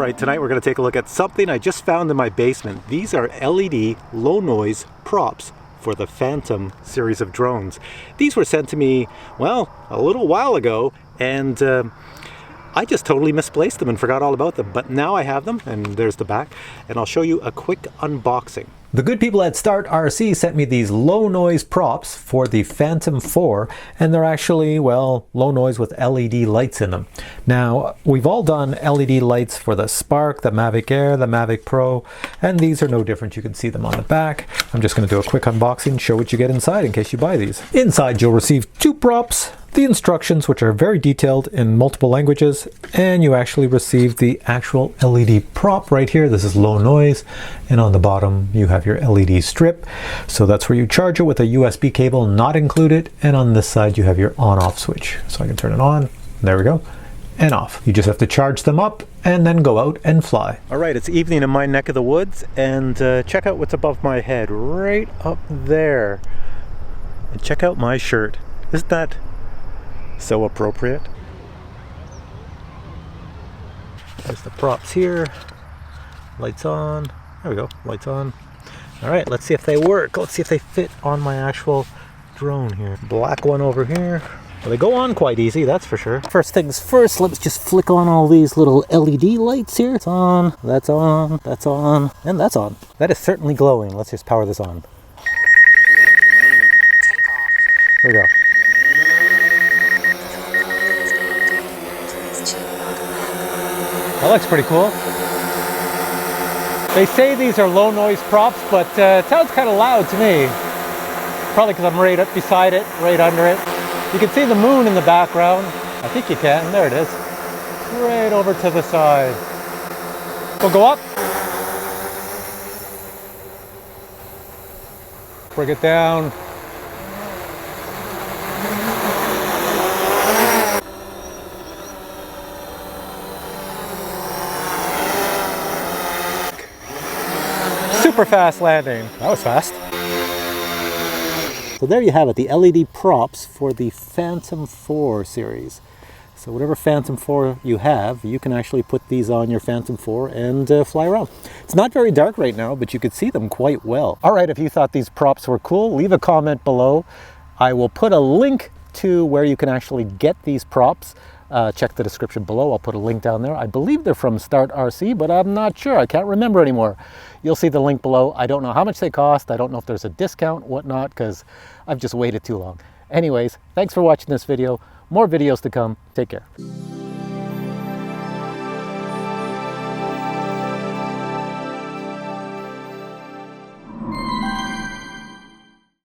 Alright, tonight we're going to take a look at something I just found in my basement. These are LED low noise props for the Phantom series of drones. These were sent to me, well, a little while ago, and I just totally misplaced them and forgot all about them. But now I have them, and there's the back, and I'll show you a quick unboxing. The good people at Start RC sent me these low noise props for the Phantom 4, and they're actually, well, low noise with LED lights in them. Now, we've all done LED lights for the Spark, the Mavic Air, the Mavic Pro, and these are no different. You can see them on the back. I'm just going to do a quick unboxing, show what you get inside in case you buy these. Inside, you'll receive 2 props, the instructions, which are very detailed in multiple languages, and you actually receive the actual LED prop right here. This is low noise, and on the bottom you have your LED strip. So that's where you charge it with a USB cable not included, and on this side you have your on-off switch. So I can turn it on, there we go, and off. You just have to charge them up and then go out and fly. Alright, it's evening in my neck of the woods, and check out what's above my head, right up there. And check out my shirt. Isn't that so appropriate? There's the props here. Lights on. There we go. Lights on. All right, let's see if they work. Let's see if they fit on my actual drone here. Black one over here. Well, they go on quite easy, that's for sure. First things first, let's just flick on all these little LED lights here. It's on, that's on, that's on, and that's on. That is certainly glowing. Let's just power this on. There we go. That looks pretty cool. They say these are low noise props, but it sounds kind of loud to me. Probably because I'm right up beside it, right under it. You can see the moon in the background. I think you can. There it is. Right over to the side. We'll go up. Bring it down. Super fast landing. That was fast. So there you have it, the LED props for the Phantom 4 series. So whatever Phantom 4 you have, you can actually put these on your Phantom 4 and fly around. It's not very dark right now, but you could see them quite well. All right, if you thought these props were cool, leave a comment below. I will put a link to where you can actually get these props. Check the description below. I'll put a link down there. I believe they're from Start RC, but I'm not sure. I can't remember anymore. You'll see the link below. I don't know how much they cost. I don't know if there's a discount, whatnot, because I've just waited too long. Anyways, thanks for watching this video. More videos to come. Take care.